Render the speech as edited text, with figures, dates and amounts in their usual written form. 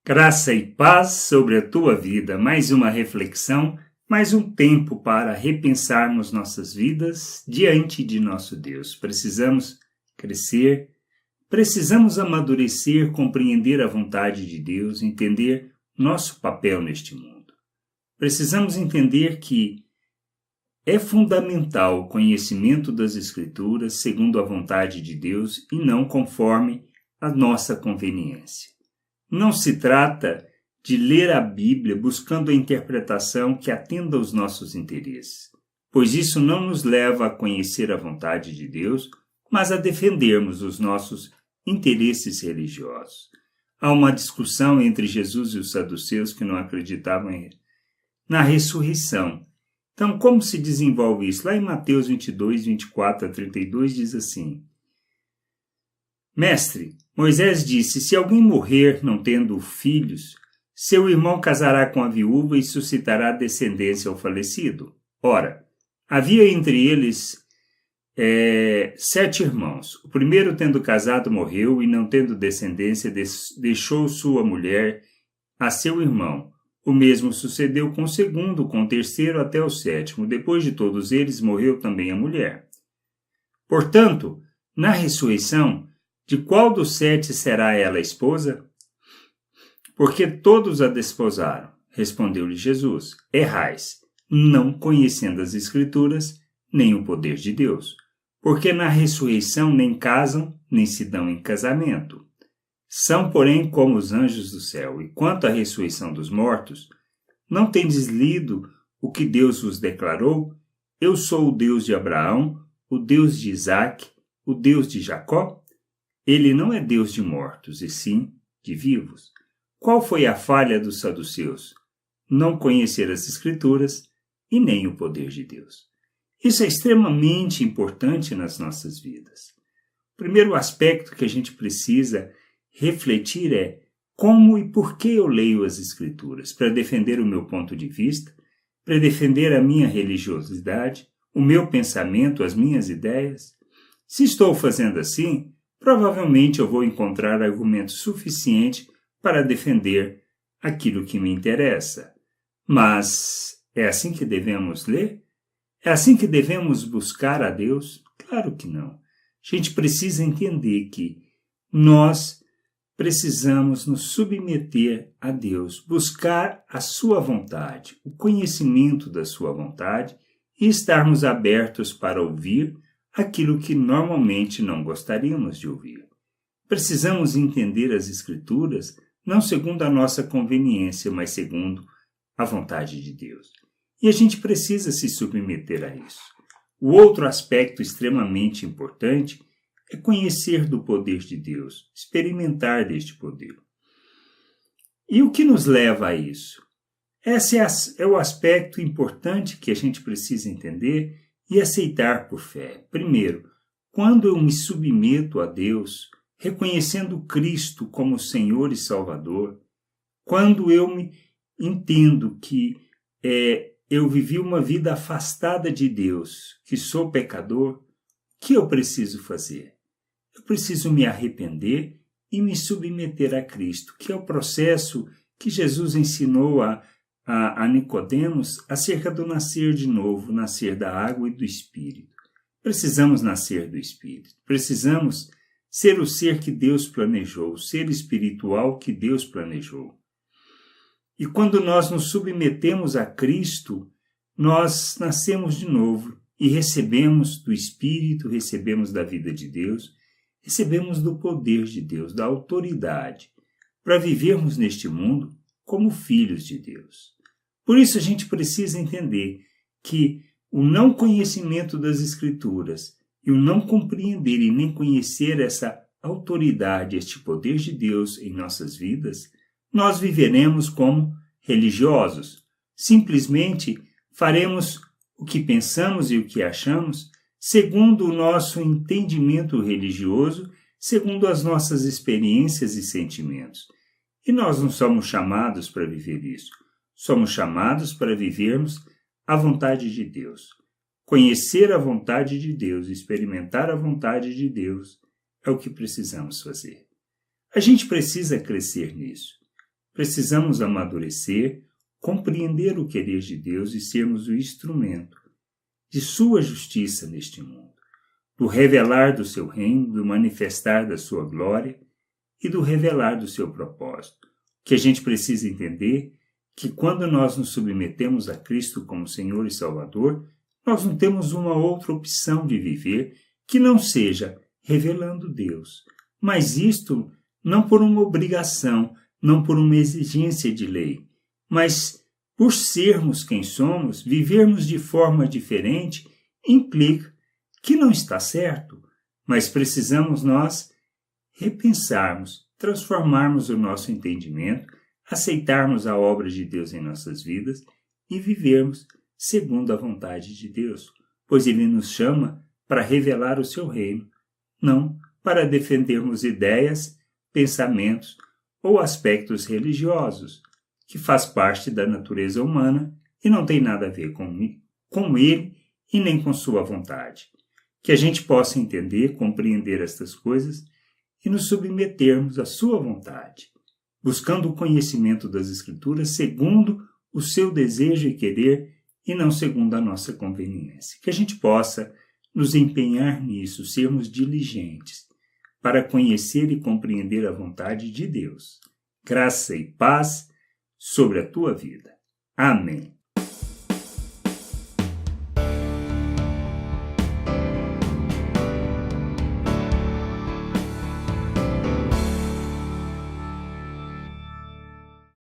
Graça e paz sobre a tua vida, mais uma reflexão, mais um tempo para repensarmos nossas vidas diante de nosso Deus. Precisamos crescer, precisamos amadurecer, compreender a vontade de Deus, entender nosso papel neste mundo. Precisamos entender que é fundamental o conhecimento das Escrituras segundo a vontade de Deus e não conforme a nossa conveniência. Não se trata de ler a Bíblia buscando a interpretação que atenda aos nossos interesses, pois isso não nos leva a conhecer a vontade de Deus, mas a defendermos os nossos interesses religiosos. Há uma discussão entre Jesus e os saduceus que não acreditavam na ressurreição. Então, como se desenvolve isso? Lá em Mateus 22, 24 a 32 diz assim: Mestre, Moisés disse, se alguém morrer não tendo filhos, seu irmão casará com a viúva e suscitará descendência ao falecido. Ora, havia entre eles 7 irmãos. O primeiro, tendo casado, morreu e, não tendo descendência, deixou sua mulher a seu irmão. O mesmo sucedeu com o segundo, com o terceiro até o 7º. Depois de todos eles, morreu também a mulher. Portanto, na ressurreição, de qual dos 7 será ela a esposa? Porque todos a desposaram. Respondeu-lhe Jesus: Errais, não conhecendo as Escrituras, nem o poder de Deus. Porque na ressurreição nem casam, nem se dão em casamento. São, porém, como os anjos do céu. E quanto à ressurreição dos mortos, não tendes lido o que Deus vos declarou? Eu sou o Deus de Abraão, o Deus de Isaque, o Deus de Jacó? Ele não é Deus de mortos, e sim de vivos. Qual foi a falha dos saduceus? Não conhecer as Escrituras e nem o poder de Deus. Isso é extremamente importante nas nossas vidas. O primeiro aspecto que a gente precisa refletir é como e por que eu leio as Escrituras? Para defender o meu ponto de vista, para defender a minha religiosidade, o meu pensamento, as minhas ideias? Se estou fazendo assim, provavelmente eu vou encontrar argumento suficiente para defender aquilo que me interessa. Mas é assim que devemos ler? É assim que devemos buscar a Deus? Claro que não. A gente precisa entender que nós precisamos nos submeter a Deus, buscar a sua vontade, o conhecimento da sua vontade e estarmos abertos para ouvir aquilo que normalmente não gostaríamos de ouvir. Precisamos entender as Escrituras não segundo a nossa conveniência, mas segundo a vontade de Deus. E a gente precisa se submeter a isso. O outro aspecto extremamente importante é conhecer do poder de Deus, experimentar deste poder. E o que nos leva a isso? Esse é o aspecto importante que a gente precisa entender e aceitar por fé. Primeiro, quando eu me submeto a Deus, reconhecendo Cristo como Senhor e Salvador, quando eu me entendo que eu vivi uma vida afastada de Deus, que sou pecador, o que eu preciso fazer? Eu preciso me arrepender e me submeter a Cristo, que é o processo que Jesus ensinou a Nicodemos acerca do nascer de novo, nascer da água e do Espírito. Precisamos nascer do Espírito. Precisamos ser o ser que Deus planejou, o ser espiritual que Deus planejou. E quando nós nos submetemos a Cristo, nós nascemos de novo e recebemos do Espírito, recebemos da vida de Deus, recebemos do poder de Deus, da autoridade, para vivermos neste mundo como filhos de Deus. Por isso a gente precisa entender que o não conhecimento das Escrituras e o não compreender e nem conhecer essa autoridade, este poder de Deus em nossas vidas, nós viveremos como religiosos. Simplesmente faremos o que pensamos e o que achamos segundo o nosso entendimento religioso, segundo as nossas experiências e sentimentos. E nós não somos chamados para viver isso. Somos chamados para vivermos a vontade de Deus. Conhecer a vontade de Deus, experimentar a vontade de Deus é o que precisamos fazer. A gente precisa crescer nisso. Precisamos amadurecer, compreender o querer de Deus e sermos o instrumento de sua justiça neste mundo, do revelar do seu reino, do manifestar da sua glória e do revelar do seu propósito. O que a gente precisa entender que quando nós nos submetemos a Cristo como Senhor e Salvador, nós não temos uma outra opção de viver que não seja revelando Deus. Mas isto não por uma obrigação, não por uma exigência de lei, mas por sermos quem somos, vivermos de forma diferente, implica que não está certo, mas precisamos nós repensarmos, transformarmos o nosso entendimento, aceitarmos a obra de Deus em nossas vidas e vivermos segundo a vontade de Deus, pois Ele nos chama para revelar o seu reino, não para defendermos ideias, pensamentos ou aspectos religiosos, que faz parte da natureza humana e não tem nada a ver com Ele e nem com sua vontade. Que a gente possa entender, compreender estas coisas e nos submetermos à sua vontade, buscando o conhecimento das Escrituras segundo o seu desejo e querer e não segundo a nossa conveniência. Que a gente possa nos empenhar nisso, sermos diligentes para conhecer e compreender a vontade de Deus. Graça e paz sobre a tua vida. Amém.